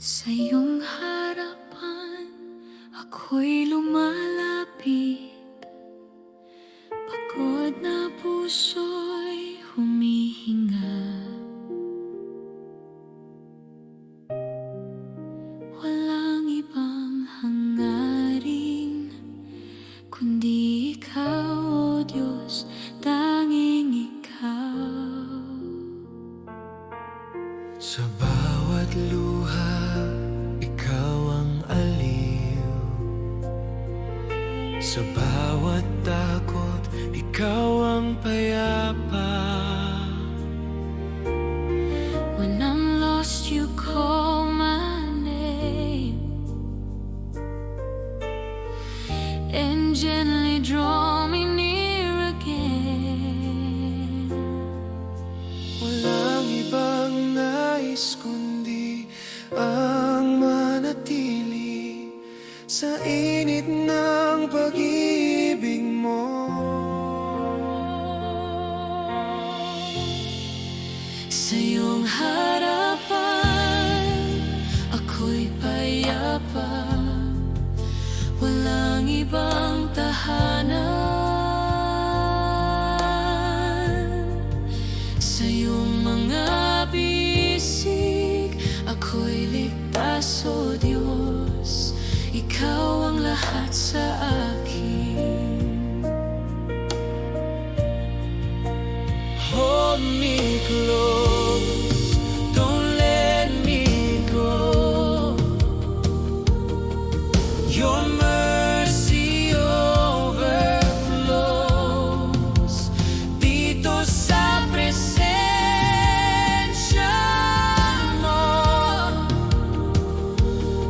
Sa iyong harapan, ako'y lumalapit. Pagod na puso'y humihinga. Walang ibang hangarin, kundi Ikaw, O Diyos, tanging Ikaw. Sa bawat luha, Ikaw ang aliw. Sa bawat takot, Ikaw ang payapa. When I'm lost, You call my name and gently draw me near again. Walang ibang nais kundi ang manatili sa init ng pag-ibig mo. Sa iyong harapan, ako'y payapa. Walang ibang tahanan. Sa iyong mga bisig, ako'y ligtas, O Diyos. Ikaw ang lahat sa akin. Hold me close, don't let me go. Your mercy overflows dito sa presensya mo.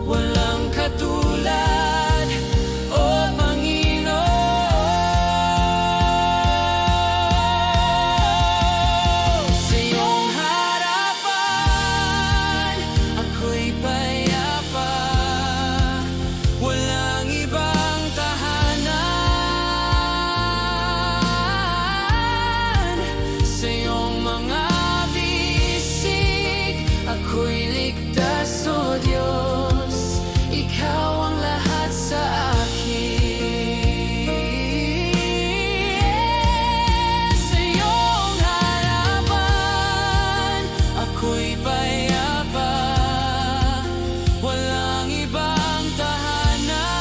Walang katulad, O Panginoon. Sa iyong harapan, ako'y payapa. Walang ibang tahanan. Sa iyong mga bisig, ako'y ligtas, O Diyos. Ikaw ang lahat sa akin. Sa iyong harapan, ako'y payapa. Walang ibang tahanan.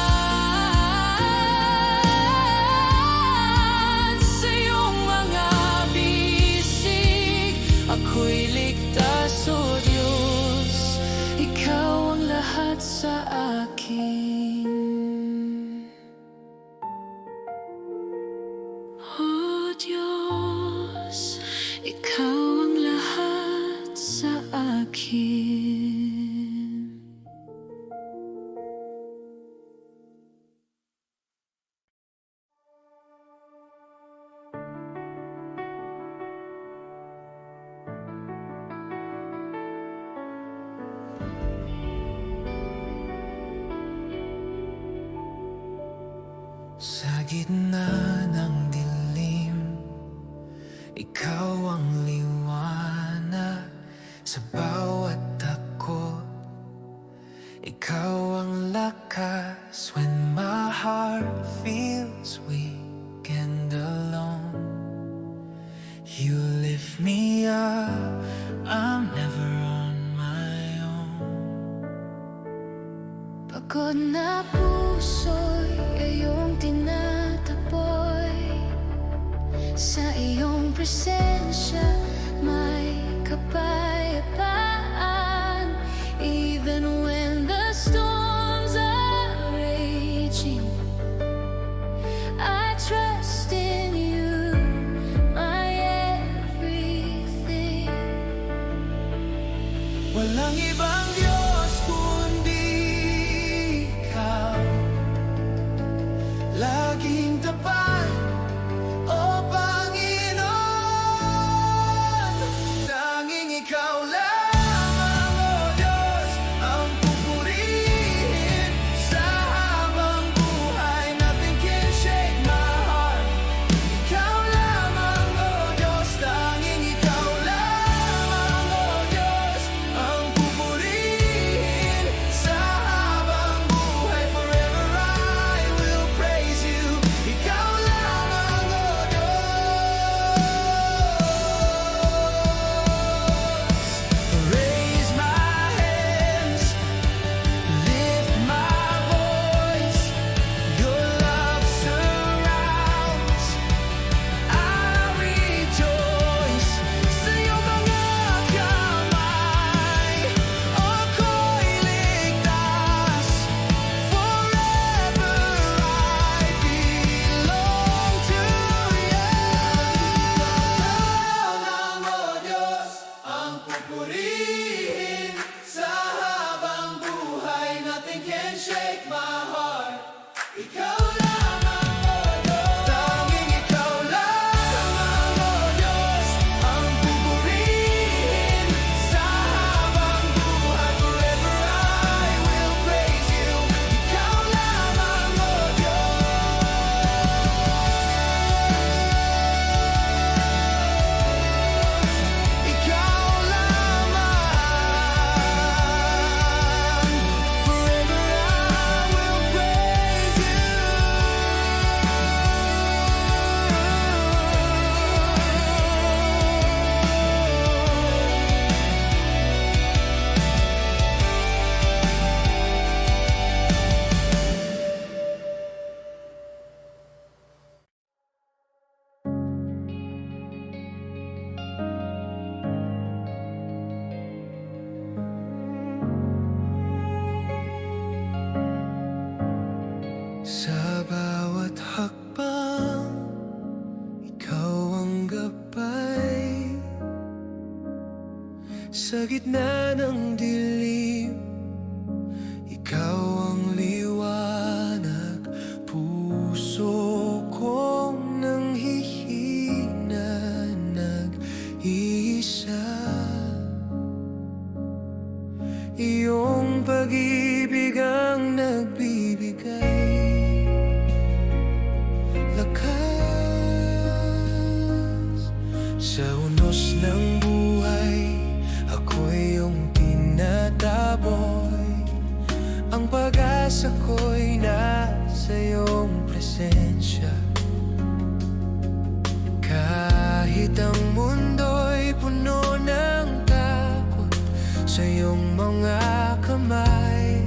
Sa iyong mga bisig, ako'y ligtas, O Diyos. Ikaw ang lahat sa akin. O Diyos, Ikaw ang lahat sa akin. Sa gitna ng dilim, Ikaw ang liwanag. Sa bawat takot, Ikaw ang lakas. When my heart feels weak and alone, You lift me up, I'm never on my own. Pagod na puso'y iyong tinataboy. Sa iyong presensya may kapayapaan. Even when the storms are raging, I trust in You, my everything. Walang ibang Diyos kundi Ikaw. Laging tapat, O Panginoon. Tanging Ikaw lamang, O Diyos, ang pupurihin. Sa habang buhay, nothing can shake my heart. Ikaw lamang, O Diyos, tanging Ikaw lamang, O Diyos, ang pupurihin. Sa gitna ng dilim, ikaw ang liwanag. Puso kong nanghihina, nag-iisa. Iyong pag-ibig ang nagbibigay lakas sa unos ng buhay. Ako'y iyong tinataboy. Ang pag-asa ko'y nasa iyong presensya. Kahit ang mundo'y puno ng takot, sa iyong mga kamay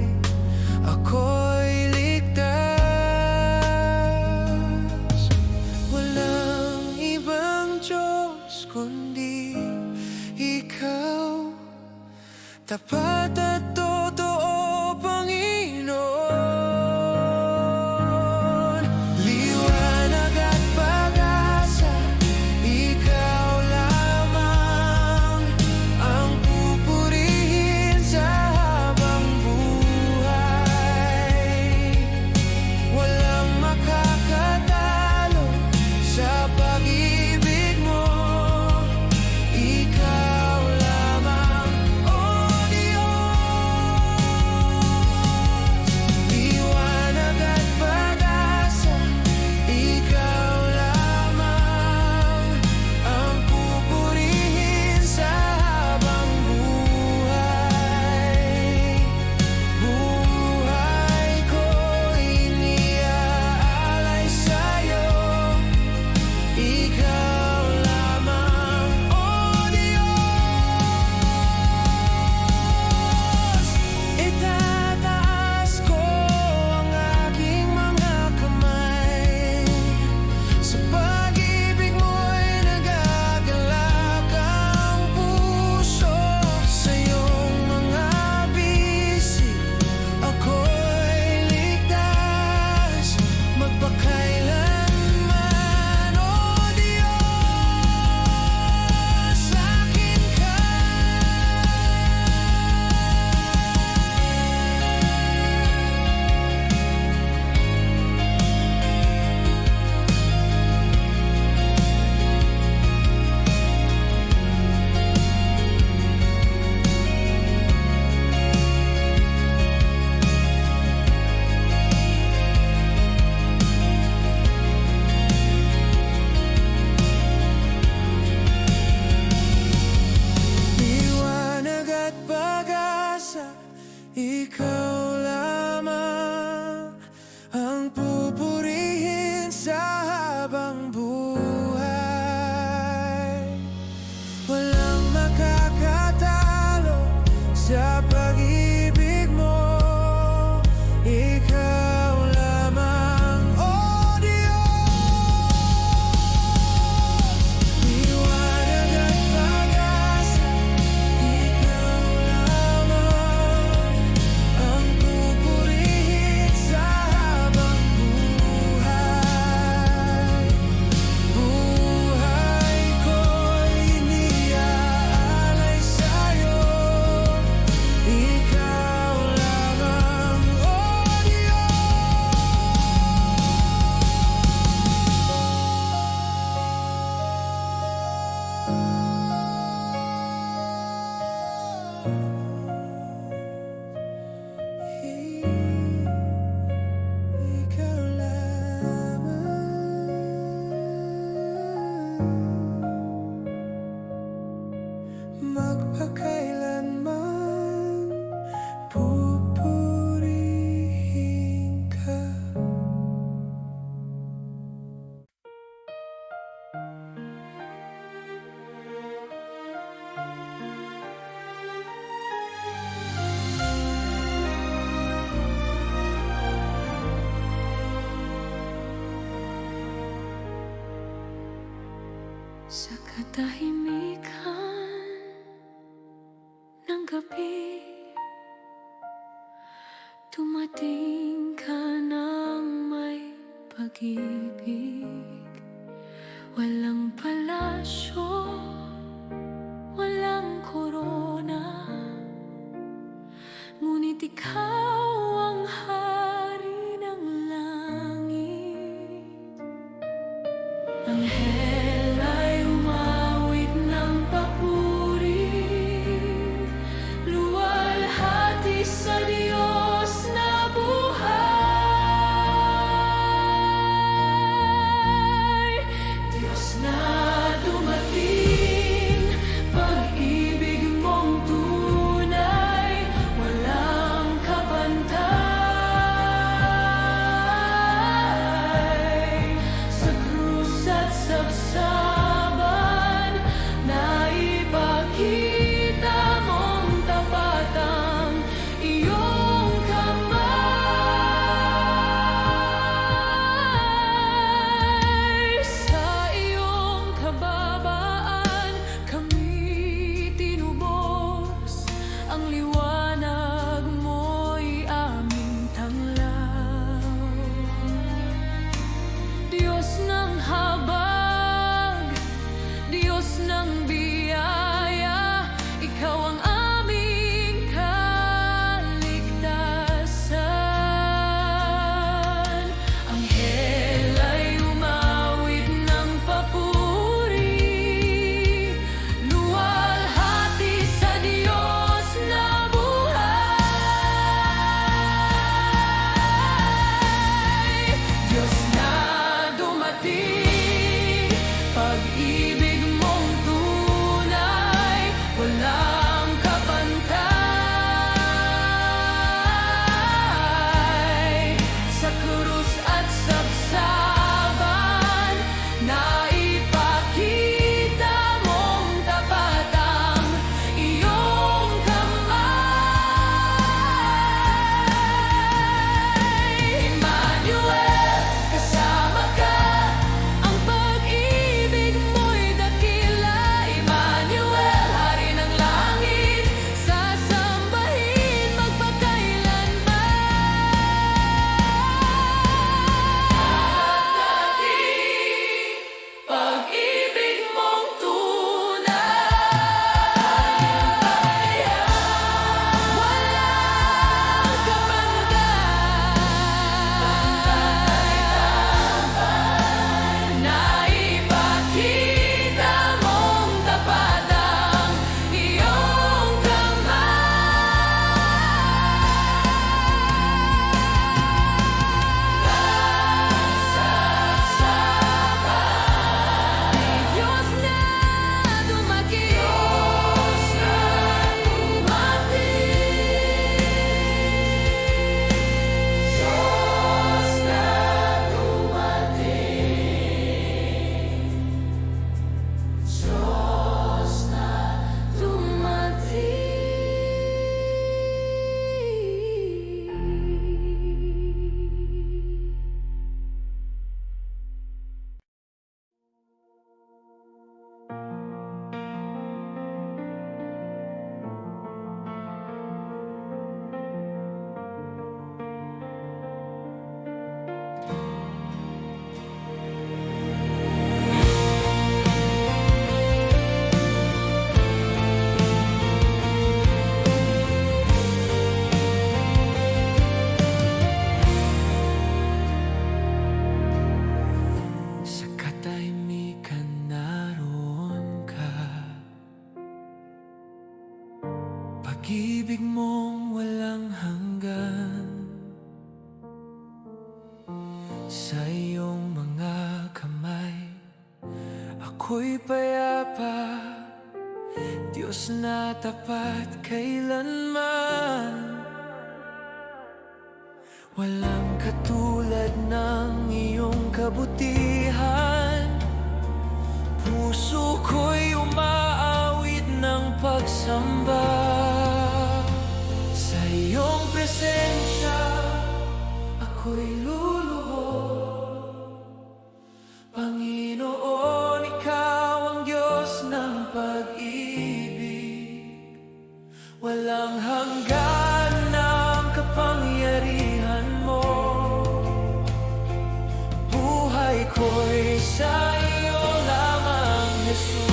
ako'y ligtas. Walang ibang Diyos kundi ikaw, tapat at totoo, Panginoon. Liwanag at pag-asa, ikaw lamang ang pupurihin sa habang buhay. Walang makakatalo sa pag-ibig mo. Ikaw lamang, oh Diyos. Liwanag at pag-asa, ikaw lamang ang pupurihin sa habang buhay. Buhay ko'y iniaalay sa'yo. Ikaw lamang, oh Diyos. Itataas ko ang aking mga kamay. Sa pag-ibig mo'y nagagalak ang puso. Sa iyong mga bisig ako'y ligtas magpakailanman, oh Diyos. Akin ka. Liwanag at pag-asa, ikaw lamang ang pupurihin sa habang buhay. Walang makakatalo sa pag-ibig mo. Ikaw lamang, oh Diyos. Liwanag at pag-asa, ikaw lamang ang pupurihin sa habang buhay. Buhay ko'y iniaalay sa'yo. Ikaw lamang, oh Ikaw lamang magpakailanman pupurihin ka. Sa katahimikan ng gabi, dumating ka ng may pag-ibig. Walang palasyo, walang korona, Diyos na dumating, pag-ibig mong tunay, walang kapantay. Sa krus at sabsaban, naipakita mong tapat ang iyong kamay. Sa iyong kababaan, kami tinubos, ang liwanag mo'y aming tanglaw. Diyos ng habag, Diyos ng biyaya, Ikaw ang aming kaligtasan. Anghel ay umawit ng papuri, luwalhati sa Diyos na buhay. Diyos na dumating, pag-ibig mong tunay, walang kapantay. Sa krus at sabsaban, naipakita mong tapat ang iyong kamay. Emmanuel, kasama ka, ang pag-ibig mo'y dakila. Emmanuel, Hari ng langit, sasambahin magpakailanman. Pag-ibig mong tunay, walang kapantay. Naipakita mong tapat ang iyong kamay. Diyos na dumating, Diyos na dumating, Diyos na dumating. Sa katahimikan naroon ka, pag-ibig mong walang hanggan. Sa iyong mga kamay, ako'y payapa, Diyos na tapat kailanman. Walang katulad ng iyong kabutihan, puso ko'y umaawit ng pagsamba. Sa iyong presensya, ako'y luluhod. Panginoon, Ikaw ang Diyos ng pag-ibig, walang hanggan ng kapangyarihan mo. Buhay ko'y sa iyo lamang, Jesus.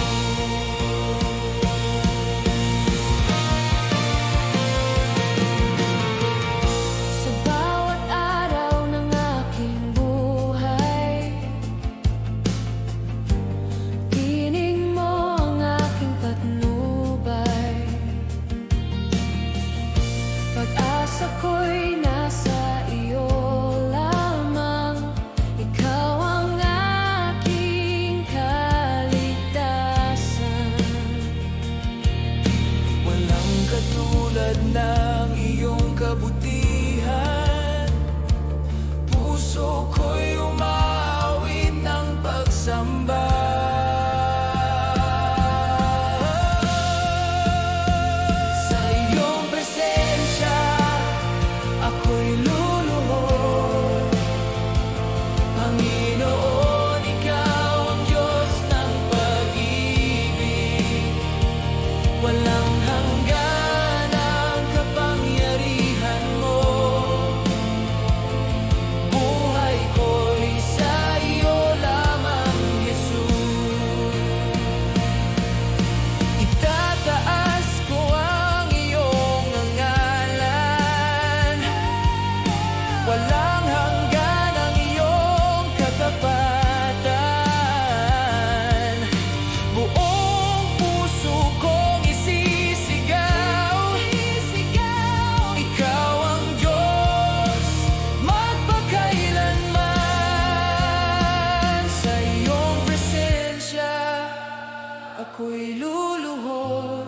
ako'y luluhod.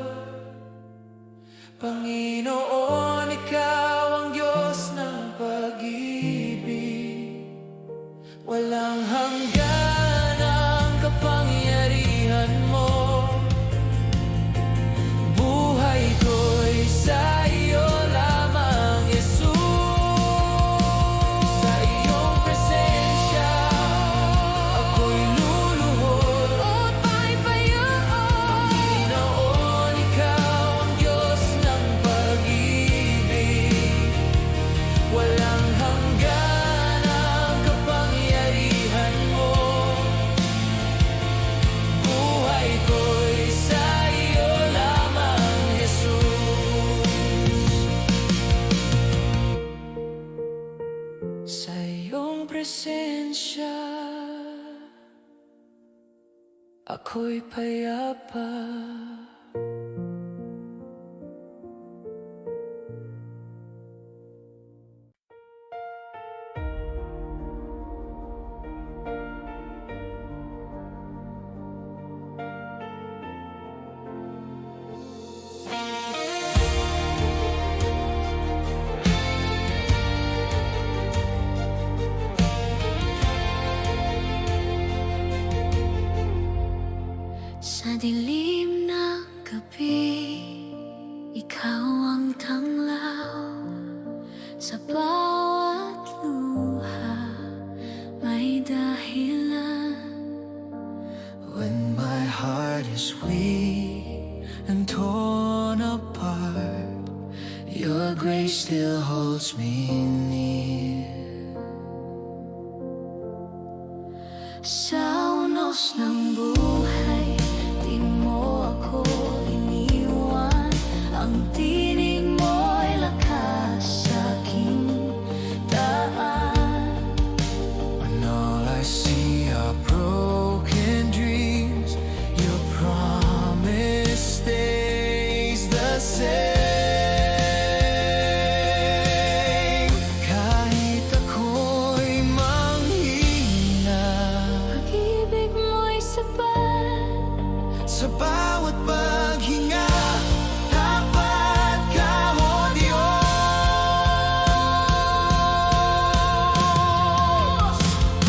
Panginoon, Ikaw ang Diyos ng pag-ibig. Walang hanggan ang kapangyarihan mo. Buhay ko'y sa iyo lamang, Jesus. Sa iyong presensya ako'y luluhod. At paypayaan. Panginoon, Ikaw ang Diyos ng pag-ibig. Walang hanggan ang kapangyarihan mo. Buhay ko'y sa iyo lamang, Jesus. Sa iyong presensya ako'y payapa. Sa dilim ng gabi, ikaw ang tanglaw. Sa bawat luha, may dahilan. When my heart is weak and torn apart, your grace still holds me near. Sa unos ng buhay, di mo ako iniwan. Ang tinig mo'y lakas sa aking daan. When all I see are broken dreams, your promise stays the same. Kahit ako'y manghina, Pag-ibig mo'y sapat. sa bawat paghinga, tapat ka, O Diyos.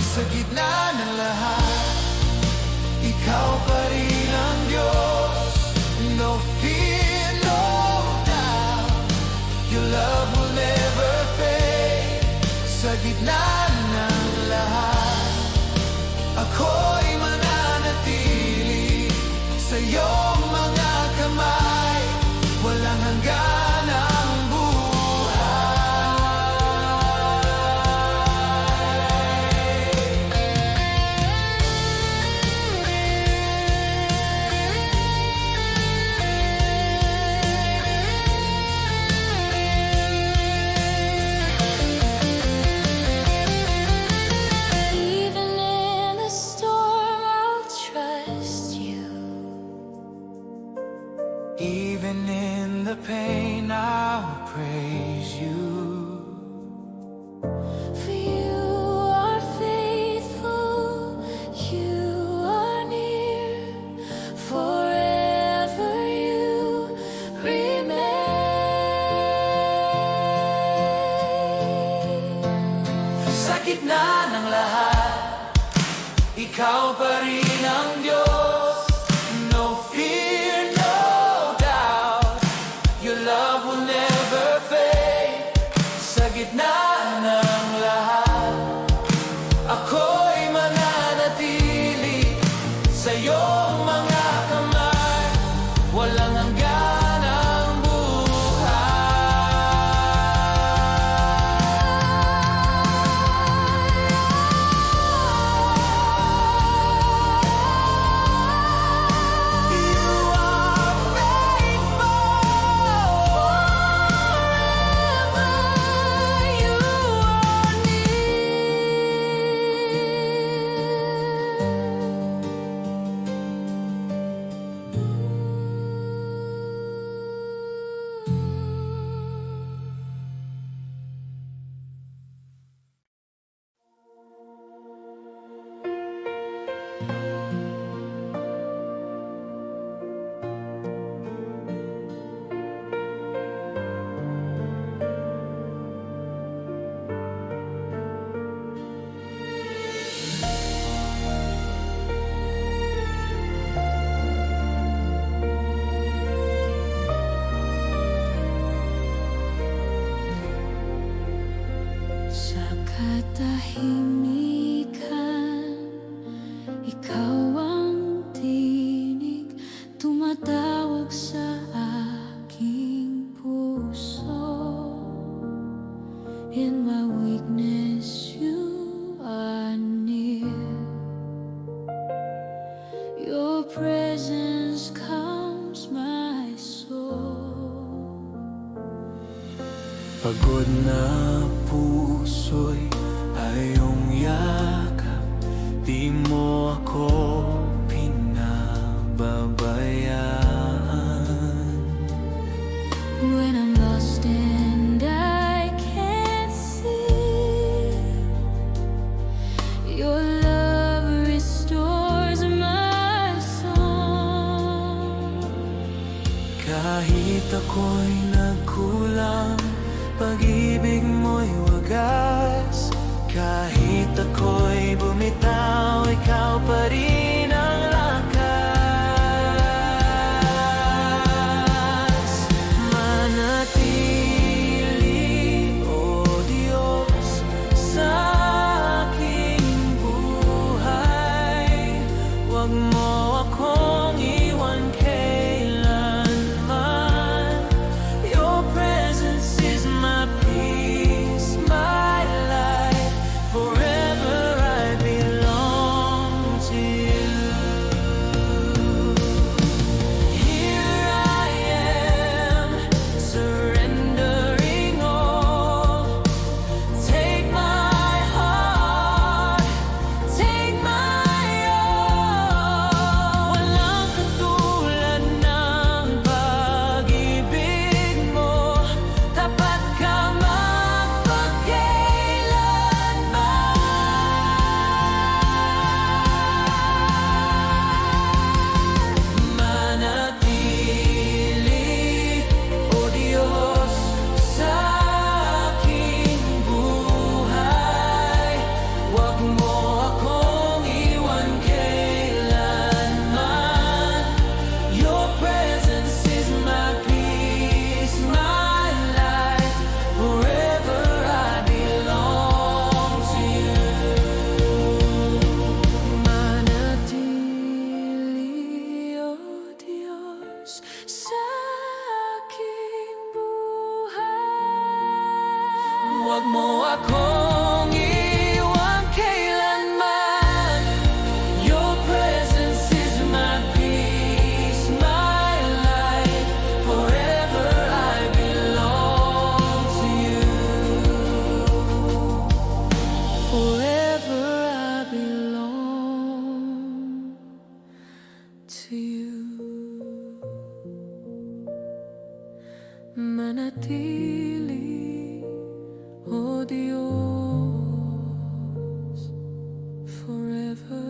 Sa gitna ng lahat, Ikaw pa rin ang Diyos. No fear, no doubt, your love will never fade. Sa gitna ng lahat, ako'y mananatili sa iyong mga kamay. Walang hanggan ang Even in the storm, I'll trust you. Even in the pain, I'll praise you. For you are faithful, you are near, forever you remain. Sa gitna ng lahat, Ikaw pa rin ang Diyos. No fear, no doubt, your love will never fade. Sa gitna ng lahat, ako'y mananatili sa iyong mga kamay. Walang hanggan ang You are faithful. You are near. presence calms my soul. Pagod na puso'y ayong yakap, di mo ako pinababayaan. When I'm lost and I can't see, your love restores my song. Kahit ako'y nagkulang, pag-ibig mo'y wagas. Kahit ako'y bumitaw, ikaw pa rin ang lakas. Manatili, O Diyos, sa aking buhay. Huwag mo akong iwan kailanman. Your presence is my peace, my life. Forever I belong to you. Here I am, surrendering all. Take my heart, take my all. Walang katulad ng pag-ibig mo. Tapat ka Manatili, O Diyos, sa aking buhay. Huwag mo akong iwan kailanman. Your presence is my peace, my life. Forever I belong to you. Manatili, O Diyos, sa aking buhay. Huwag mo akong iwan kailanman. Your presence is my peace, my life. Forever I belong to you. Forever I belong to you. Manatili, O Diyos, forever.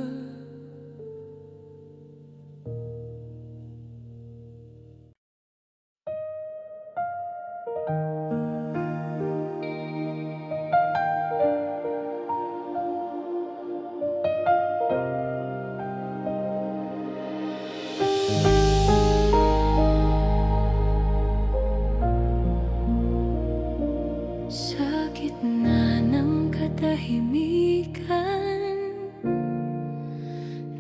Sa gitna ng katahimikan,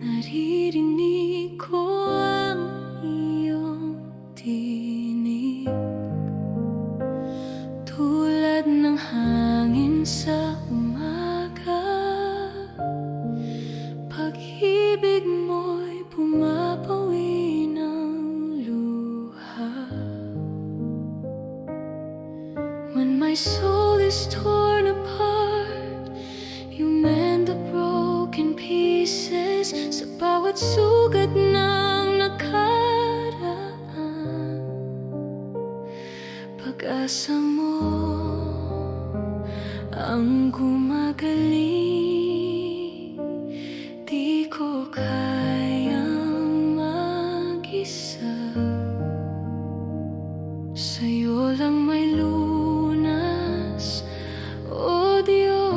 naririnig ko ang iyong tinig. Tulad ng hangin sa umaga, pag-ibig mo'y pumapawi ng luha. When my soul is torn apart, you mend the broken pieces. Sa bawat sugat ng nakaraan, pag-asa mo ang gumagaling. Di ko kayang mag-isa, sa'yo lang may lunas, O Diyos.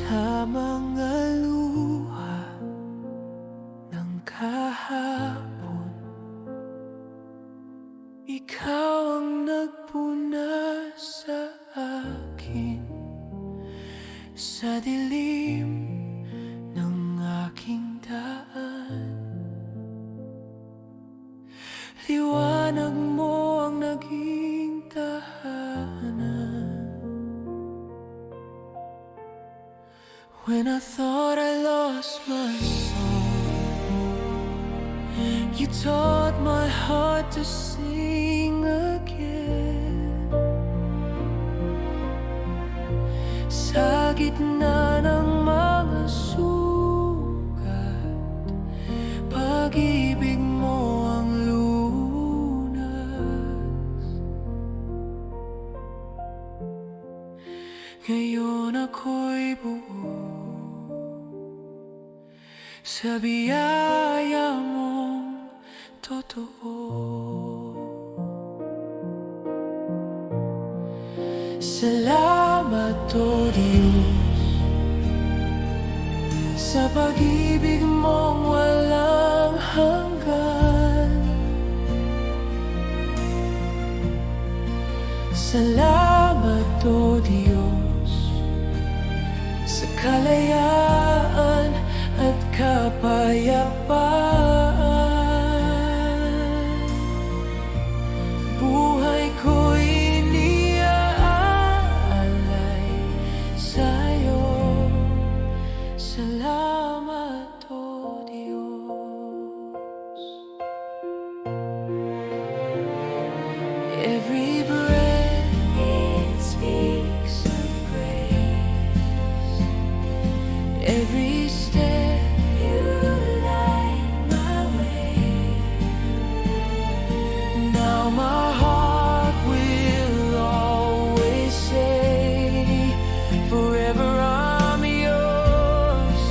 Sa mga luha ng kahapon, ikaw ang nagpuna sa akin. Sa dilim ng aking daan, liwanag mo ang naging tahanan. When I thought I lost my soul, you taught my heart to sing again. Sa gitna ng mga sugat, pag-ibig mo ang lunas. Ngayon ako'y buo sa biyaya mong totoo. Salamat, O Diyos, sa pag-ibig mong walang hanggan. Salamat, O Diyos, sa kalayaan at kapayapaan. Buhay ko'y iniaalay sa'yo. Salamat, O Diyos. Every breath it speaks of grace. Every step you light my way. Now my heart will always say, forever I'm yours,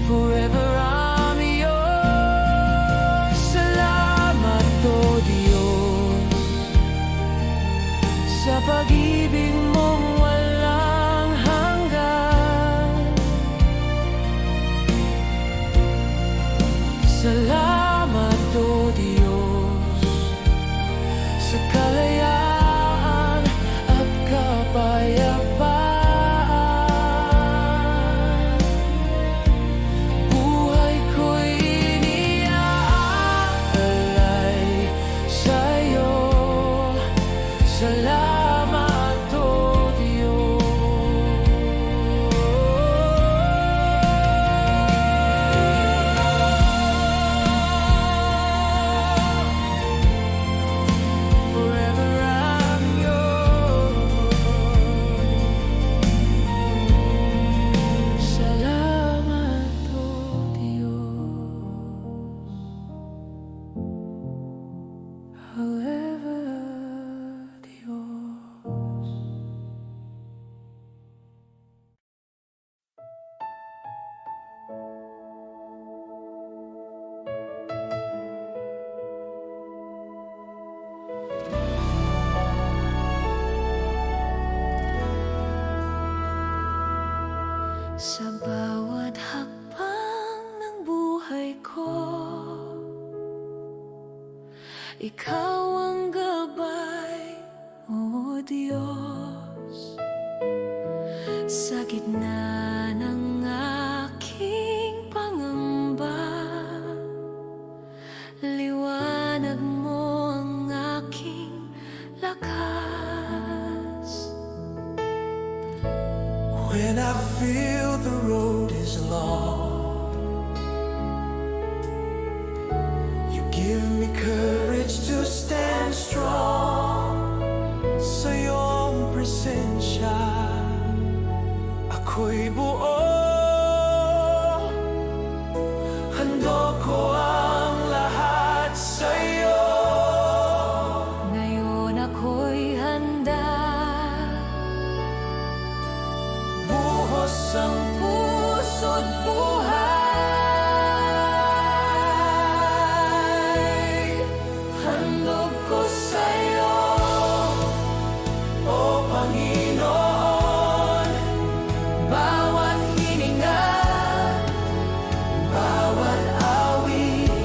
forever I'm yours. Salamat, O Diyos, sa pag-ibig mong walang hanggan. Salamat, O Diyos, sa kalayaan at kapayapaan. Buhay ko'y iniaalay sa'yo. Salamat, O Diyos. Forever I'm yours. Salamat, O Diyos. However, Diyos. Sa bawat hakbang ng buhay ko, ikaw ang gabay, O Diyos. Sa gitna ng aking pangamba, liwanag mo ang aking lakas. When I feel the road is long, you give me courage to stand strong. Sa iyong presensya, ako'y buo. Handog ko ang lahat sa'yo. Ngayon ako'y handa ang puso't buhay. Handog ko sa'yo, O Panginoon, bawat hininga, bawat awit.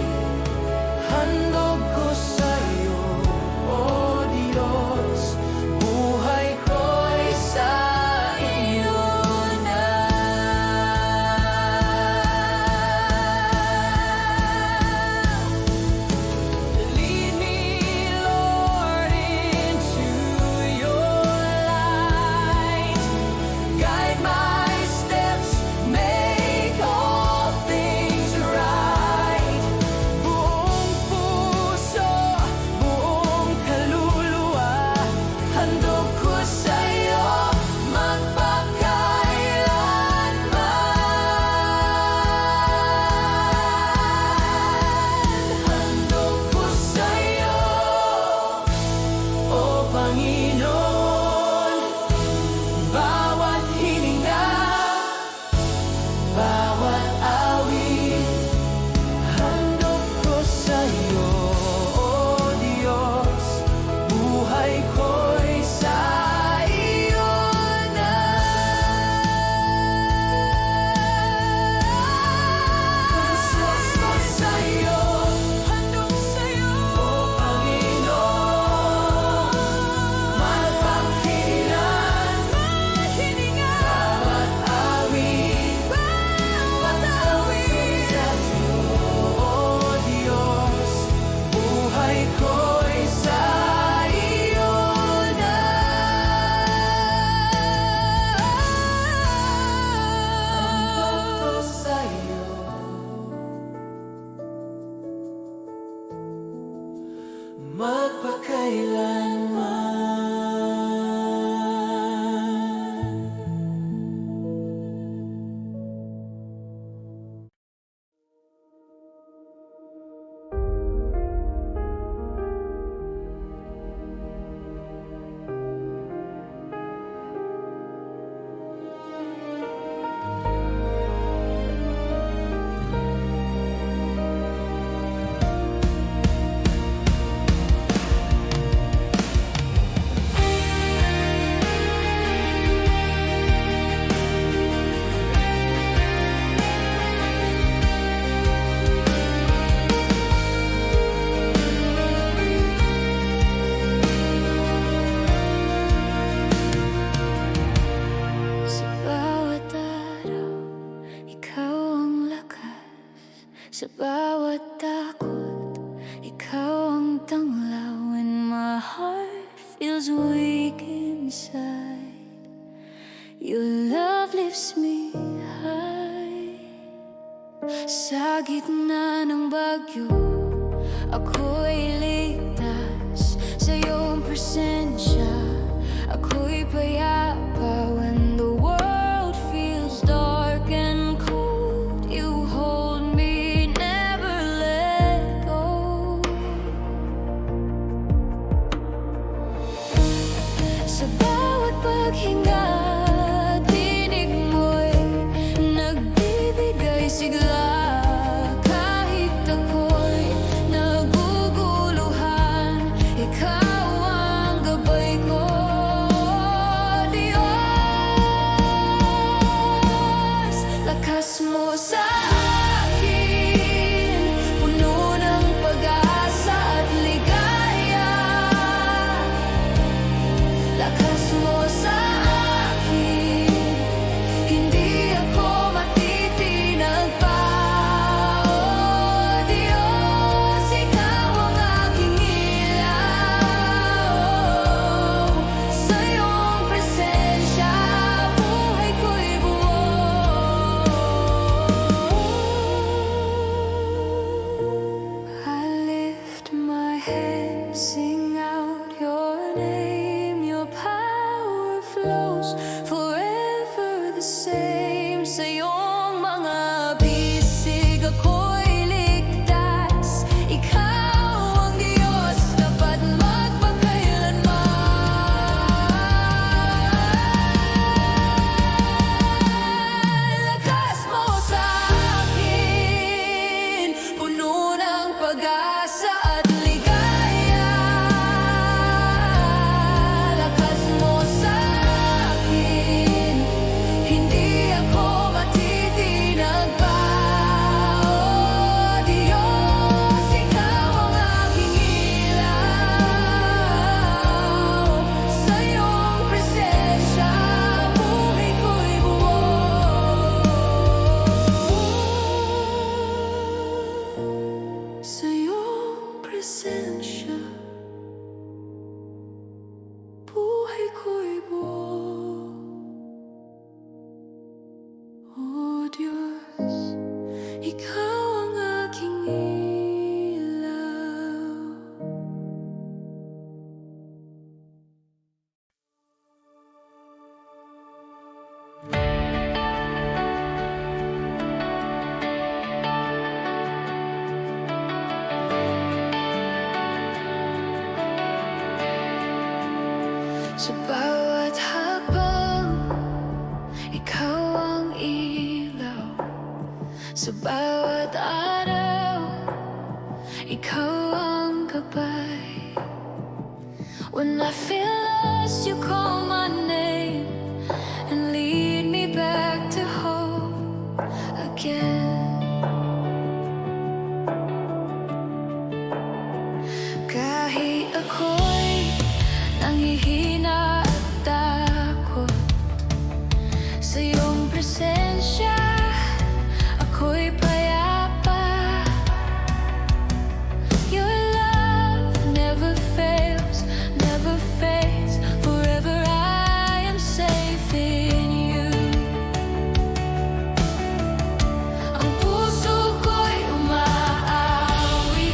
Handog ko sa'yo, O Diyos, buhay ko'y sa iyo na. Lead me, Lord, into your light. Guide my steps, make all things right. Buong puso, buong kaluluwa, handog ko sa'yo magpakailanman. Handog ko sa'yo, O Panginoon, bawat hininga, bawat awit. Handog ko sa'yo, O Diyos, buhay ko'y sa iyo na. Pusos ko sa'yo, handog sa'yo, O Panginoon, magpakailanman. Bawat awit, bawat awit sa'yo, O Diyos, buhay ko'y sa iyo na. Handog ko sa'yo, magpakailanman. Sa bawat araw, ikaw ang lakas. Sa bawat takot, ikaw ang tanglaw. When my heart feels weak inside, your love lifts me high. Sa gitna ng bagyo, ako'y ligtas. Sa iyong presensya, ako'y payapa. When the world feels dark and cold, you hold me, never let go. Sa bawat paghinga, tinig mo'y nagbibigay sigla. Kahit ako'y naguguluhan, ikaw ang gabay ko, Diyos. Lakas mo sa akin, puno ng pag-asa at ligaya. Lakas mo sa Sa bawat hakbang, ikaw ang ilaw. Sa bawat araw, ikaw ang gabay. When I feel lost, you call my name and lead me back to hope again. Kahit ako'y nanghihina at takot, sa iyong presensya ako'y payapa. Your love never fails, never fades. Forever I am safe in you. Ang puso ko'y umaawi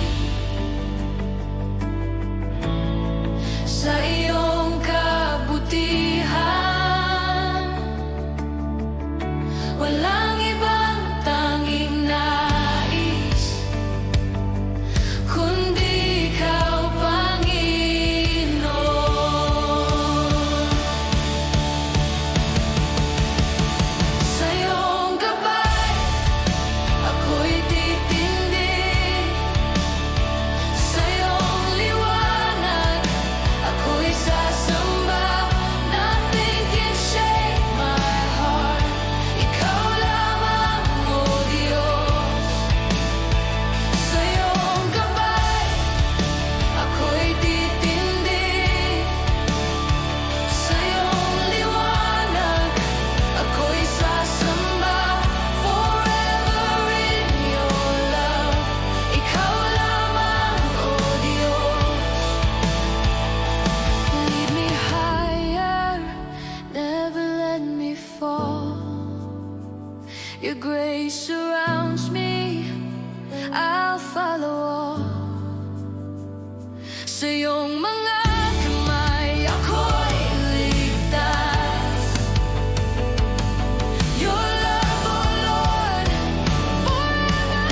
sa iyong kabutihan. Walang ibang tanging nais kundi ikaw, Panginoon. Sa iyong gabay, ako'y titindig. Sa iyong liwanag, ako'y sasamba. Nothing can shake my heart. Ikaw lamang, O Diyos. Sa iyong gabay, ako'y titindig. Sa iyong liwanag, ako'y sasamba. Forever in your love. Ikaw lamang, O Diyos. Lead me higher, never let me fall. Your grace surrounds me, I'll follow all. Sa iyong mga kamay ako'y ligtas. Your love, O Lord, forever.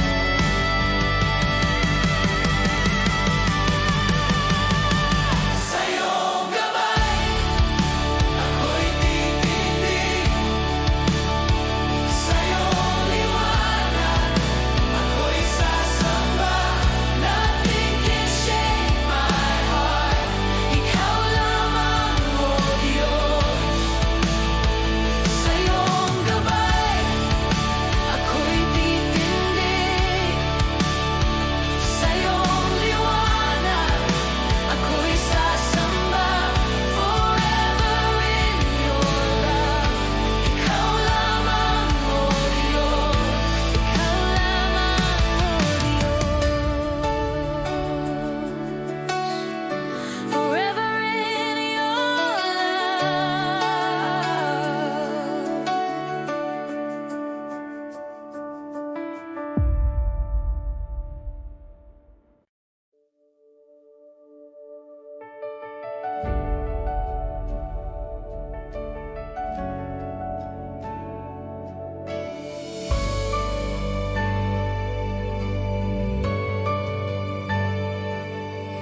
Sa iyong gabay, ako'y titindig. Sa iyong liwanag, ako'y sasamba. Nothing can shake my heart. Ikaw lamang, O Diyos. Sa iyong gabay, ako'y titindig. Sa iyong liwanag, ako'y sasamba. Forever in your love. Ikaw lamang, O Diyos. Ikaw lamang, O Diyos. Forever in your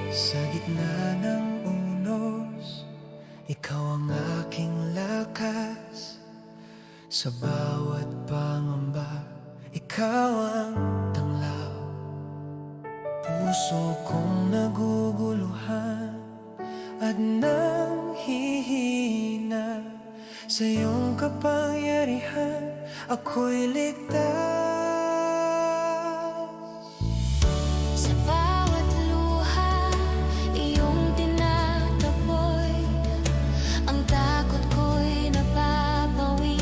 Sa gitna ng unos, ikaw ang aking lakas. Sa bawat pangamba, ikaw ang tanglaw. Puso kong naguguluhan at nanghihina. Sa iyong kapangyarihan, ako'y ligtas. Sa bawat luha, iyong tinataboy. Ang takot ko'y napapawi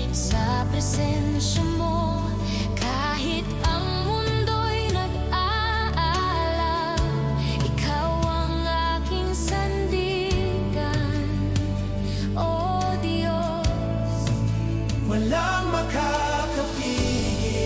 sa presensya mo. Kahit ang mundo'y nag-aalam, ikaw ang aking sandigan, O Diyos. Walang makakapigil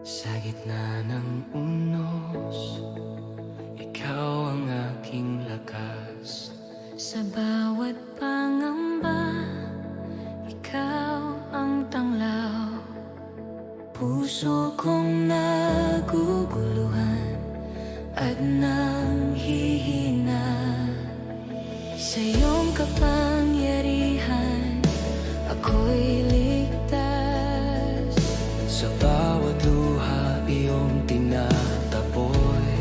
Sa gitna ng unos, ikaw ang aking lakas. Sa bawat pangamba, ikaw ang tanglaw. Puso kong naguguluhan at nanghihina. Sa iyong kapangyarihan, ako'y ligtas. Sa bawat luha, iyong tinataboy.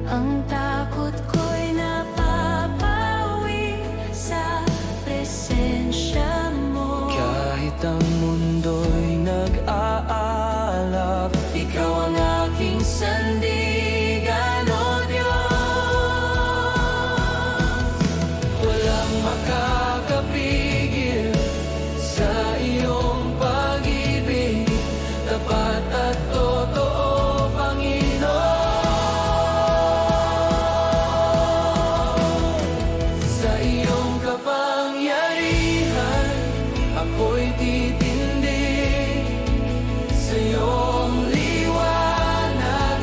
Ang takot ko'y napapawi sa presensya mo. Kahit ang mundo'y nag-aalap, Ikaw ang aking sandigan, O Diyos. walang makakapigil sa iyong pag-ibig. Tapat at totoo, Panginoon. Sa iyong kapangyarihan, ako'y titindig. Sa iyong liwanag,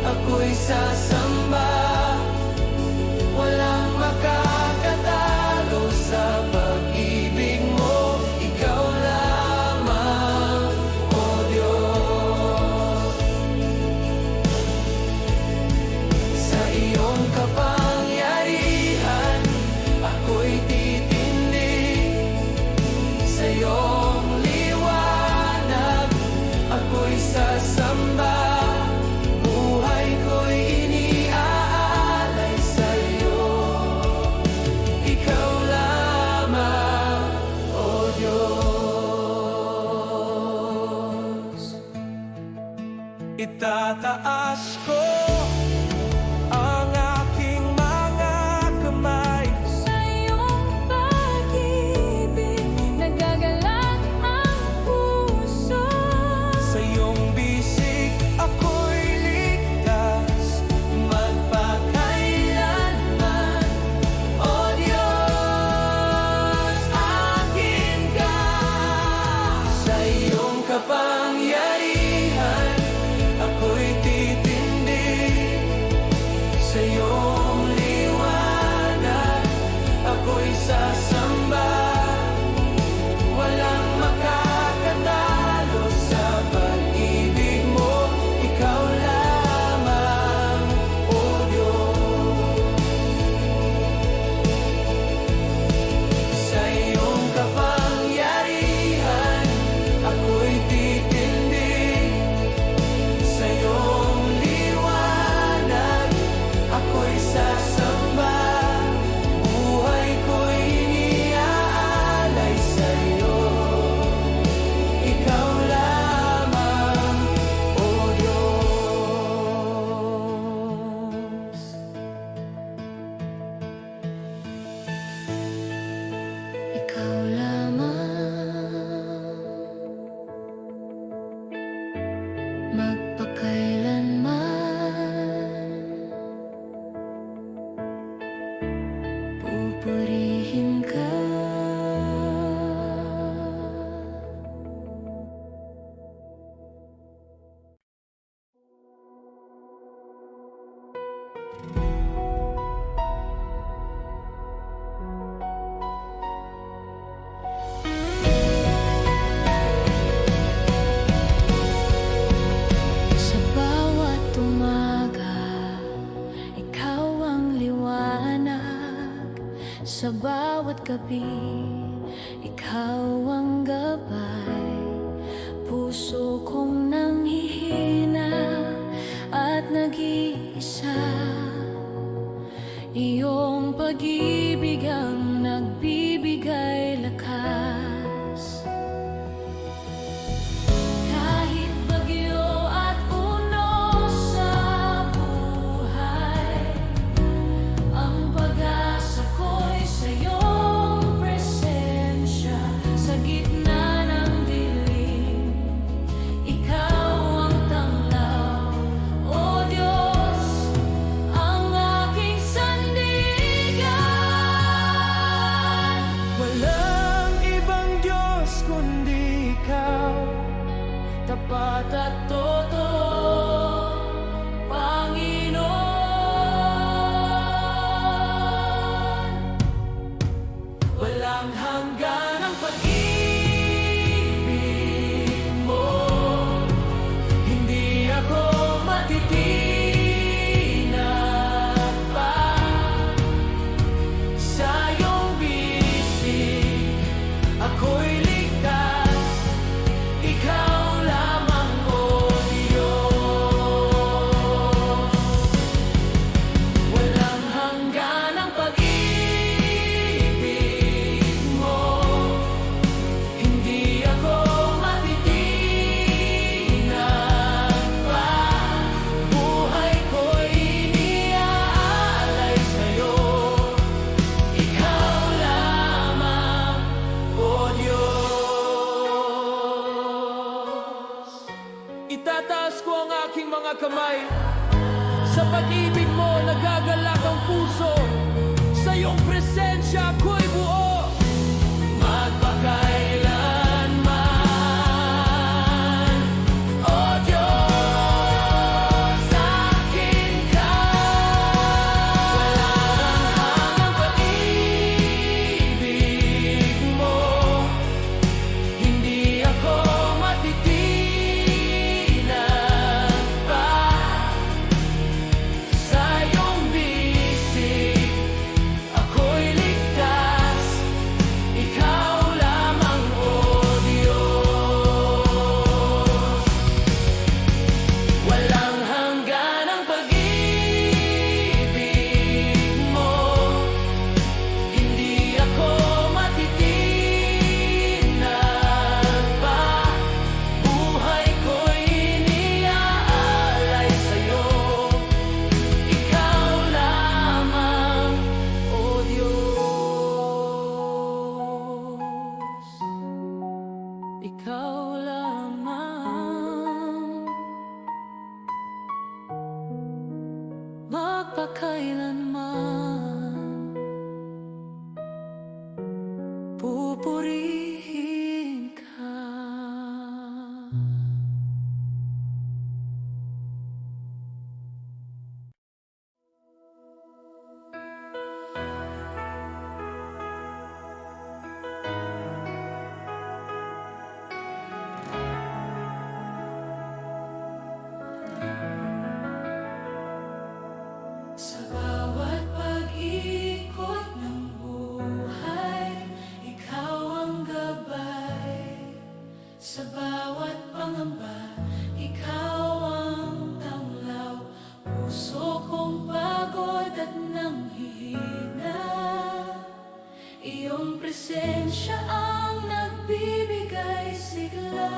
ako'y sasamba. Walang makakatalo sa pag-ibig mo. Ikaw lamang, O Diyos. Sa iyong kapangyarihan, ako'y titindig. Sa iyong liwanag, ako'y sasamba. Buhay ko'y iniaalay sa iyo. Ikaw lamang, O Diyos. Itataas ko ang aking mga kamay. Sa iyong pag-ibig, nagagalak ang puso. Sa iyong bisig, ako'y ligtas. Magpakailanman, O Diyos, akin ka. Sa iyong kapangyarihan, ako'y titindig. Sa iyong liwanag, ako'y sasamba. Walang makakatalo sa pag-ibig mo. Ikaw lamang, O Diyos. Sa iyong kapangyarihan, ako'y titindig. Sa iyong liwanag, ako'y sasamba. Buhay ko'y iniaalay sa iyo. Ikaw lamang, O Diyos. Ikaw lamang, magpakailanman. Pupurihin ka. Sa bawat umaga, ikaw ang liwanag. Sa bawat gabi, ikaw ang gabay. Puso kong nanghihina at nag-iisa. Iyong pag-ibig ang nagbibigay lakas. Kahit bagyo at unos sa buhay, ang pag-asa ko'y sa iyong presensya. Sa gitna ng dilim, ikaw ang tanglaw. O Diyos, ang aking sandigan. Walang ibang Diyos kundi ikaw. Tapat at totoo, Itataas ko ang aking mga kamay. Sa pag-ibig mo, nagagalak ang puso. Sa iyong presensya, ako'y buo. Magpakailanman, O Diyos, akin ka. Walang hanggang pag-ibig mo. Hindi ako matitinan pa sa iyong bisig. Ako'y ligtas, ikaw lamang, O Diyos. Walang hanggan ang pag-ibig mo. Hindi ako matitinan pa. Buhay ko'y iniaalay sa'yo. Ikaw lamang, O Diyos. Ikaw lamang. Magpakailanman pupurihin ka. Sa bawat pag-ikot ng buhay, ikaw ang gabay. Sa bawat pangamba, ikaw ang tanglaw. Puso kong pagod at nanghihina, iyong presensya ang nagbibigay sigla.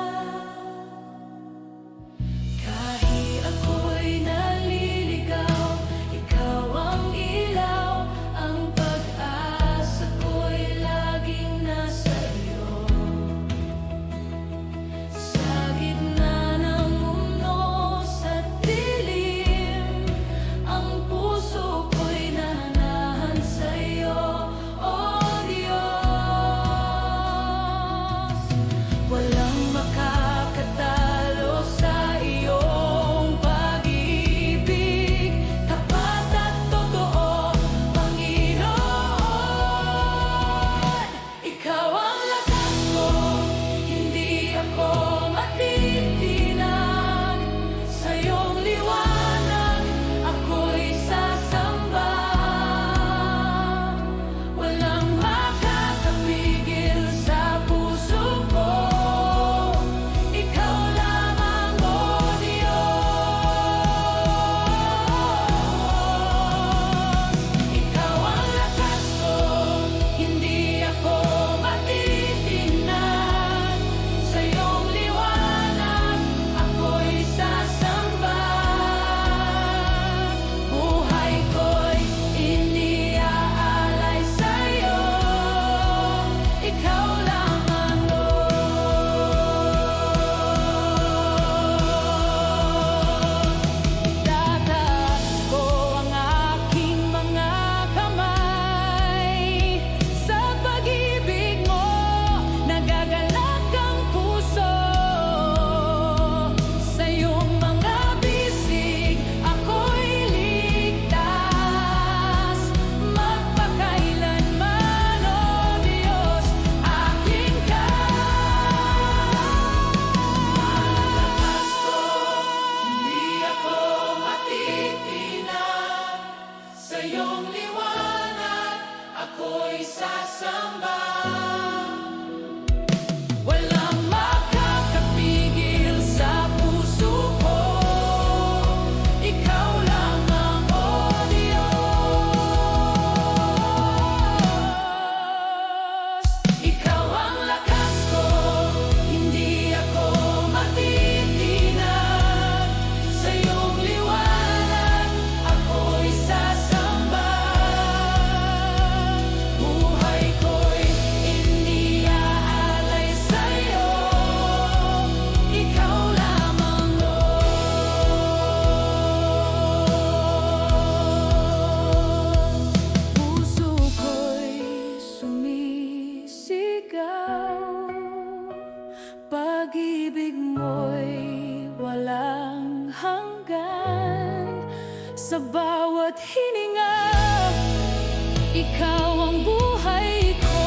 Kahit ako'y naliligaw, ikaw ang ilaw, ang pag-asa ko'y laging nasa iyo. Sa gitna ng mundo sa dilim, ang puso ko'y nanahan sa iyo, O Diyos. Pag-ibig mo'y walang hanggan. Sa bawat hininga, ikaw ang buhay ko.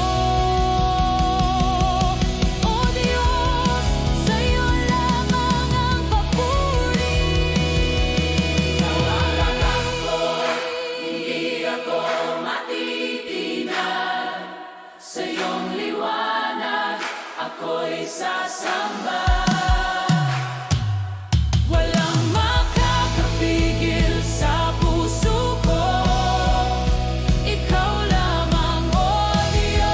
O Diyos, sa'yo lamang ang papuri. Ikaw ang lakas ko, hindi ako matitinag. Sa iyong liwanag, ako'y sasamba. Walang makakapigil sa puso ko. Ikaw lamang, O Diyos.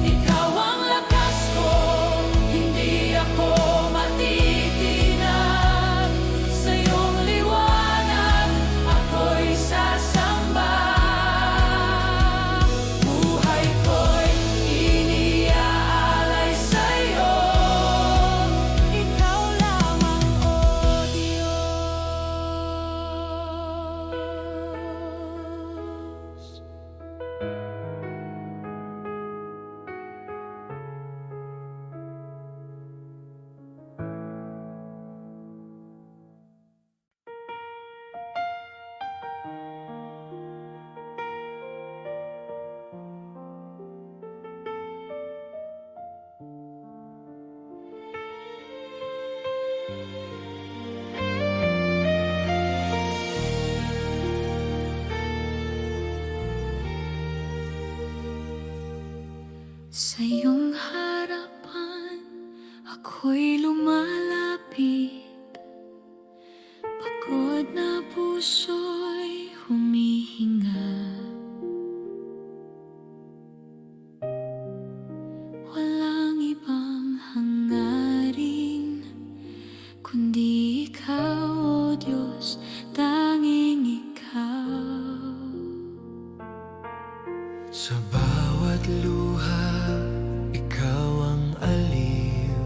Ikaw ang lakas ko, hindi ako matitinag. Sa iyong liwanag, ako'y sasamba. Buhay ko'y iniaalay sa'yo. Ikaw lamang, O Diyos. Sa iyong harapan, ako'y lumalapit. Pagod na puso'y humihinga. Walang ibang hangarin, kundi ikaw, O Diyos, tanging ikaw. Sa bawat luha, ikaw ang aliw.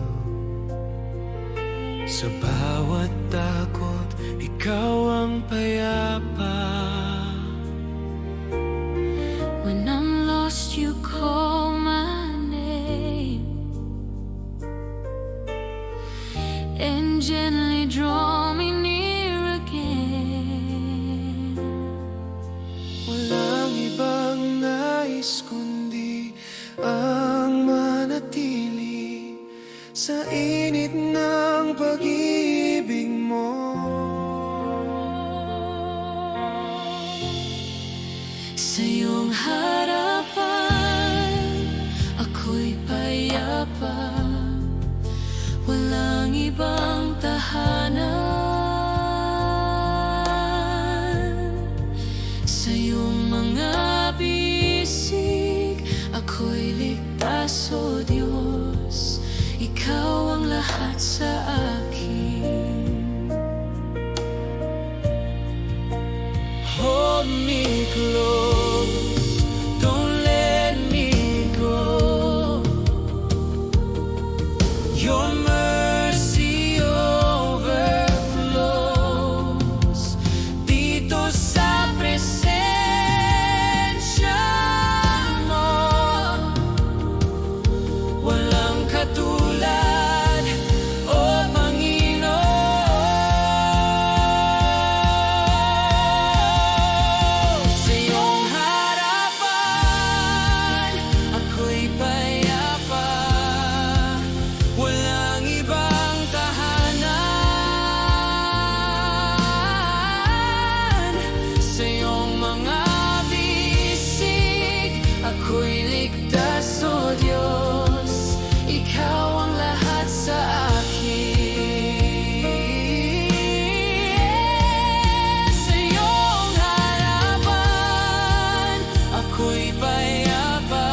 Sa bawat takot, ikaw ang payapa. When I'm lost, you call my name and gently draw me near again. Walang ibang nais kundi ang manatili sa init ng pag-ibig mo. Sa iyong harapan, ako'y payapa. Walang ibang tahanan. Sa iyong mga bisig, ako'y ligtas, O Diyos. Ikaw ang lahat sa akin. Hold me close, don't let me go. Your mercy overflows dito sa presensya mo. Walang katulad, O Panginoon. Sa iyong harapan, ako'y payapa. Walang ibang tahanan. Sa iyong mga bisig, ako'y ligtas, O Diyos. Ikaw ang lahat sa akin. Sa iyong harapan, ako'y payapa.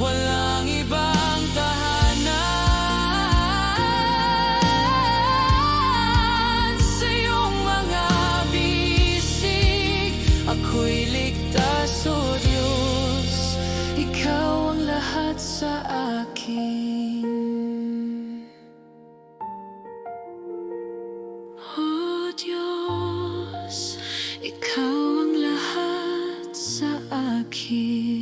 Walang ibang tahanan. Sa iyong mga bisig, ako'y ligtas, O Diyos. Ikaw ang lahat sa akin. O Diyos, ikaw ang lahat sa akin.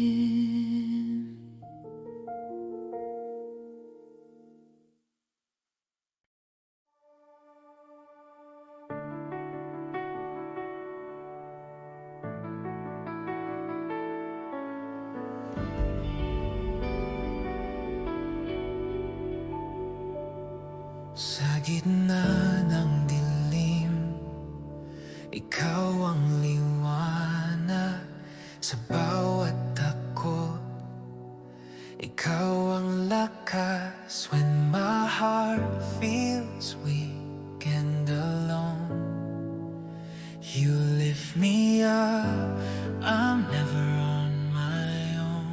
Sa gitna ng dilim, ikaw ang liwanag. Sa bawat takot, ikaw ang lakas. When my heart feels weak and alone, you lift me up. I'm never on my own.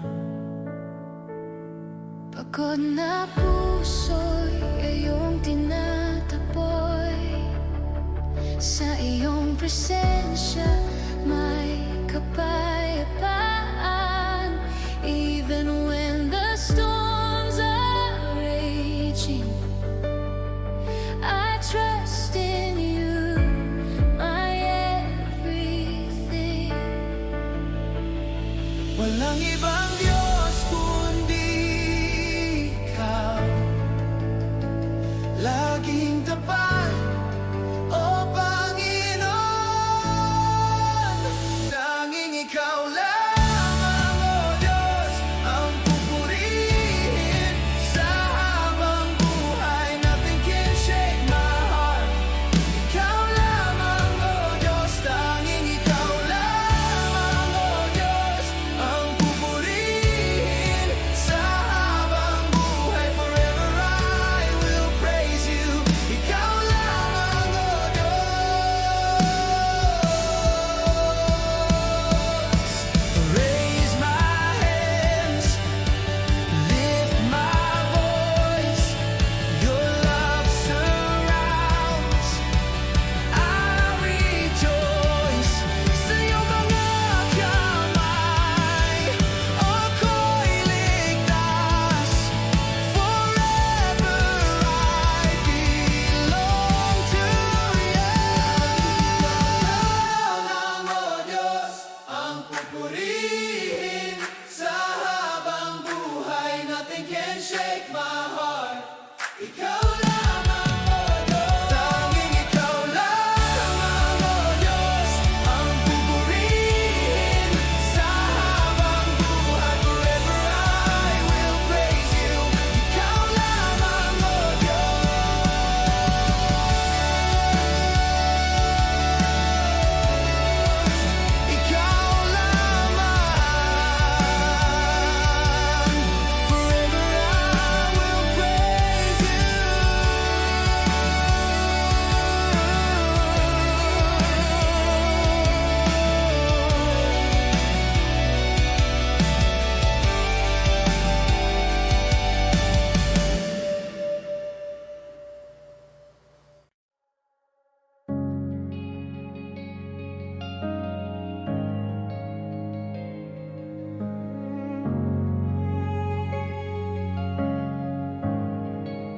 Pagod na puso'y iyong tinataboy. Sa iyong presensya may kapayapaan. Even when the storms are raging, I trust in you, my everything. Walang ibang Diyos kundi ikaw. Laging tapat, o Panginoon. Tanging ikaw lamang, o Diyos, ang pupurihin. Sa habang buhay, nothing can shake my heart. Ikaw lamang, o Diyos, tanging ikaw lamang, o Diyos, ang pupurihin. Sa habang buhay, forever I will praise you. Ikaw lamang, o Diyos. Raise my hands, lift my voice. Your love surrounds. I rejoice sa iyong mga kamay. Ako'y ligtas. Forever I belong to you. Ikaw lang, o Diyos, ang pupurihin. Sa habang buhay, nothing can shake my heart. Ikaw lamang, o Diyos. Tanging ikaw lamang, o Diyos, ang pupurihin. Sa habang buhay, forever I will praise you. Ikaw lamang, o Diyos. Ikaw lamang. Forever I will praise you.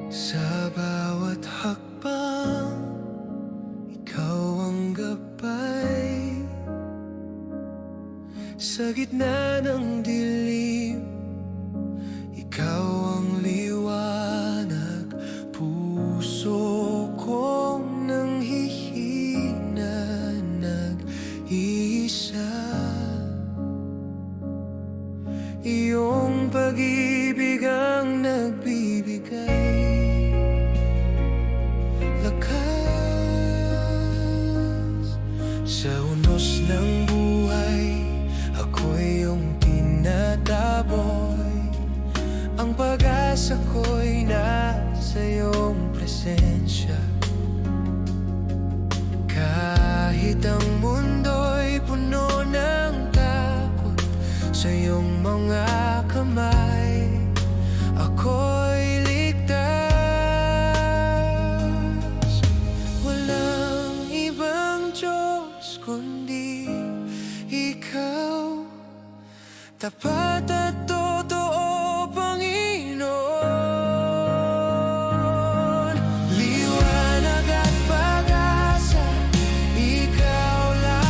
Sa bawat hakbang, ikaw ang gabay. Sa gitna ng dilim, ikaw ang liwanag. Puso kong nanghihina, nag-iisa. Iyong pag-ibig ang nagbibigay lakas. Sa unos ng buhay, ako'y iyong tinataboy. Ang pag-asa ko'y nasa iyong presensya. Kahit ang mundo'y puno ng takot, sa iyong mga kamay ako'y ligtas. Walang ibang Diyos kundi ikaw. Tapat at totoo, Panginoon. Liwanag at pag-asa, ikaw lang.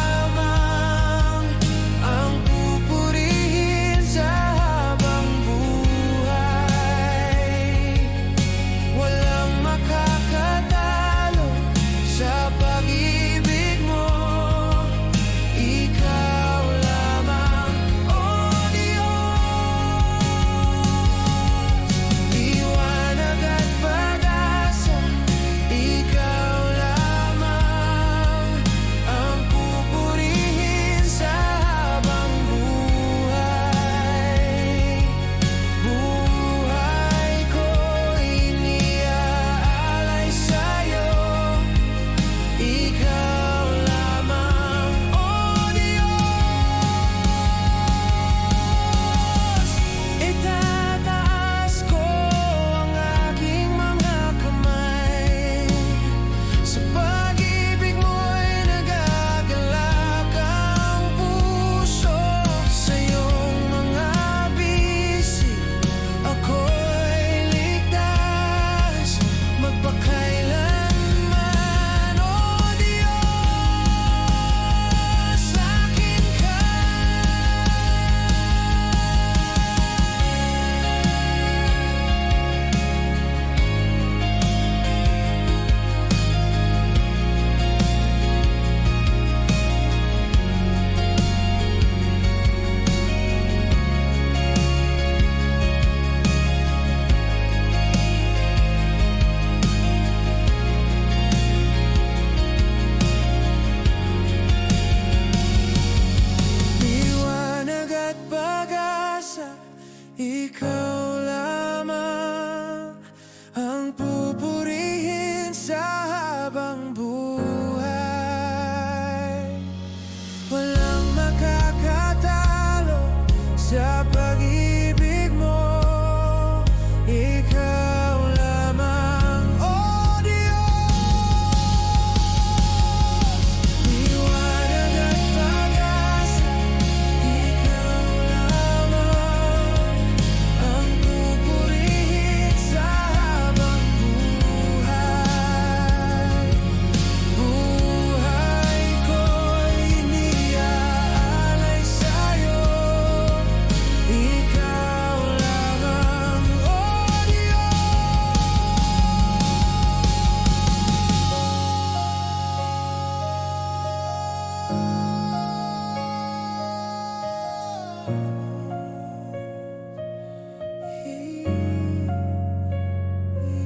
ikaw lamang ang pupurihin sa habang buhay. Walang makakatalo sa pag-ibig mo. Ikaw lamang, oh Diyos. Liwanag at pag-asa, ikaw lamang ang pupurihin sa habang buhay. Buhay ko'y iniaalay sa'yo. Ikaw lamang, oh Diyos.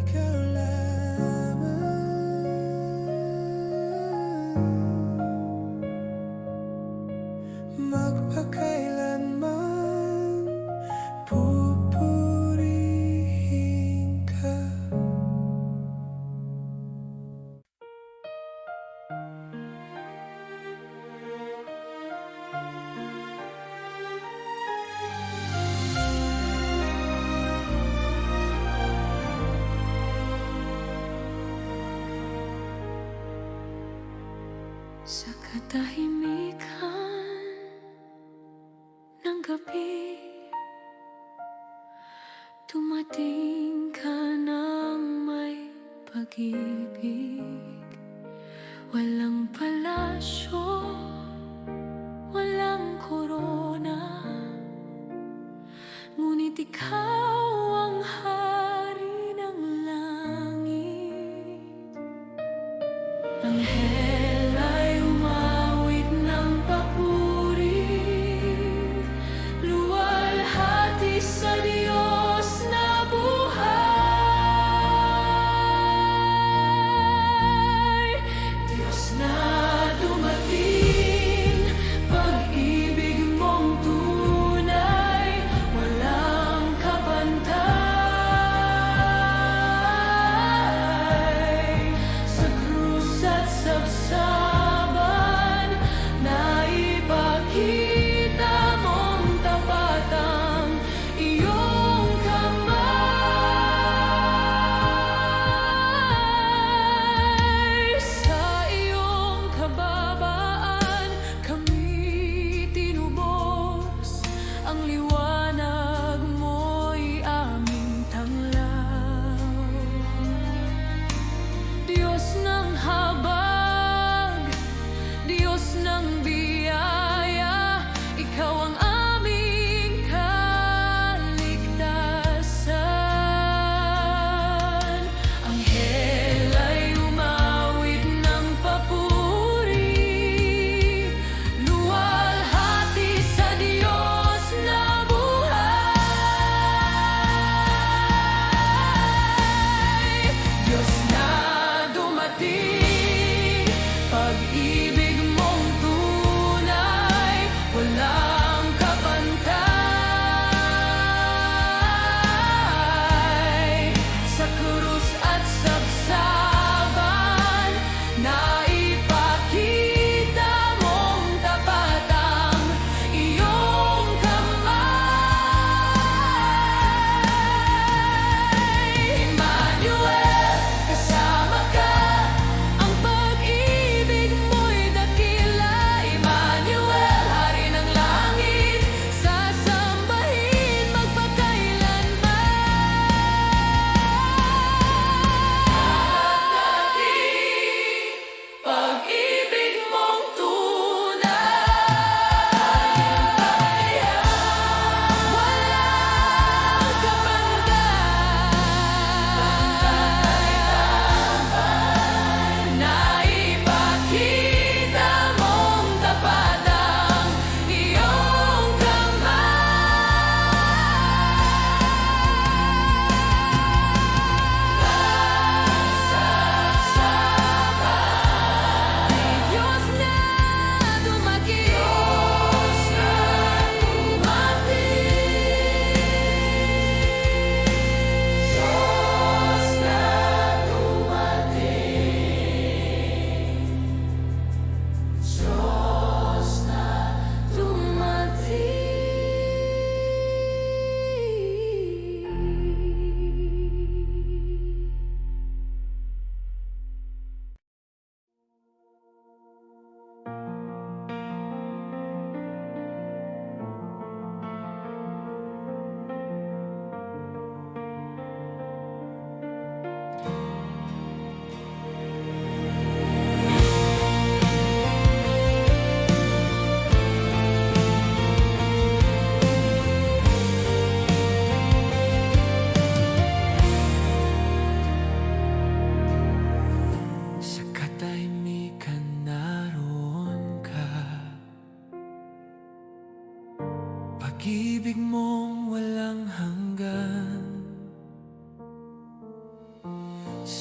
Ikaw lamang magpakailanman pupurihin ka. Sa katahimikan ng gabi, dumating ka ng may pag-ibig. Walang palasyo, walang korona, ngunit ikaw ang hari ng langit. Anghel ay umawit ng papuri, luwalhati sa Diyos na buhay. Diyos na dumating, pag-ibig mong tunay, walang kapan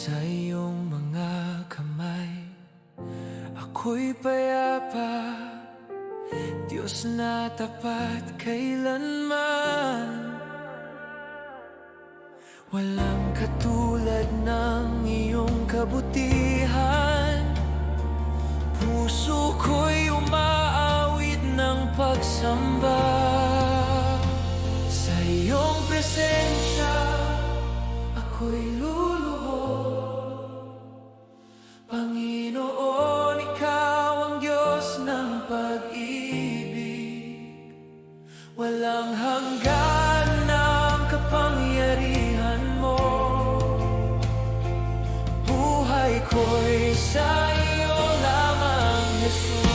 Sa iyong mga kamay ako'y payapa, Diyos na tapat kailanman. Walang katulad ng iyong kabutihan, puso ko'y umaawit ng pagsamba. Sa iyong presensya ako'y luluhod, Panginoon, ikaw ang Diyos ng pag-ibig. Walang hanggan ng kapangyarihan mo, buhay ko'y sa iyo lamang, Jesus.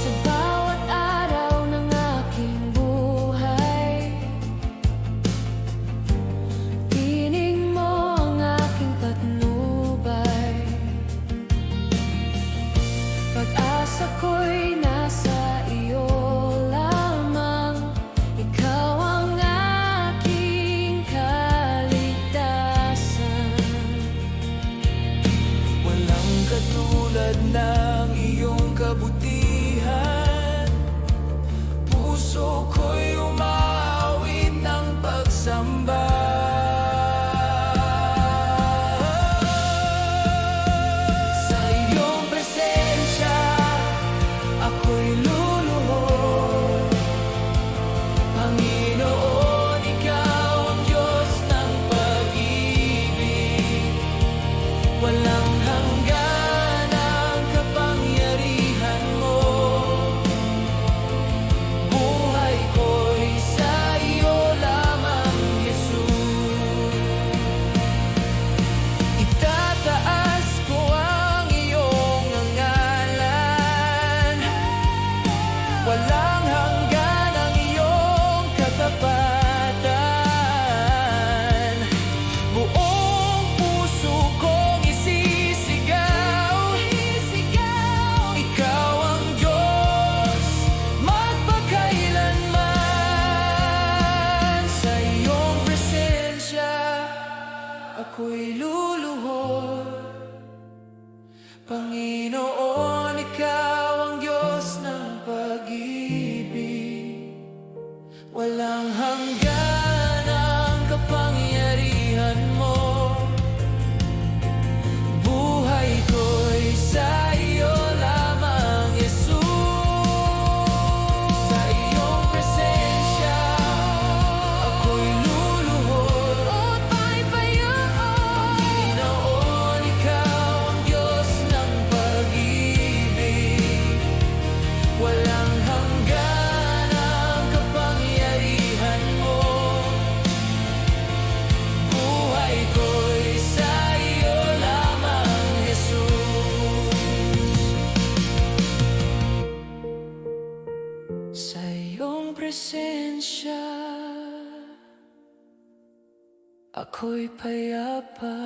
Sa bawat araw ng aking buhay, tinig mo ang aking patnubay. Pag-asa ko'y nasa iyo lamang, ikaw ang aking kaligtasan. Walang katulad ng iyong kabutihan, puso ko'y umaawit ng pagsamba. Sa iyong presensya ako'y luluhod, Panginoon, ikaw ang Diyos ng pag-ibig. Walang hanggan ang kapangyarihan mo, buhay ko'y sa iyo lamang, Jesus. Itataas ko ang iyong ngalan, walang hanggan ang iyong katapatan. Buong puso kong isisigaw, ikaw ang Diyos magpakailanman. Sa iyong presensya ako'y luluhod, Panginoon, ikaw ang Diyos ng pag-ibig. Walang hanggan ang kapangyarihan mo, buhay ko'y sa iyo lamang, Jesus. Sa iyong presensya ako'y luluhod, Panginoon, ikaw ang Diyos ng pag-ibig. Walang hanggan ang kapangyarihan mo, buhay ko'y sa iyo lamang, Jesus. Sa iyong presensya ako'y payapa,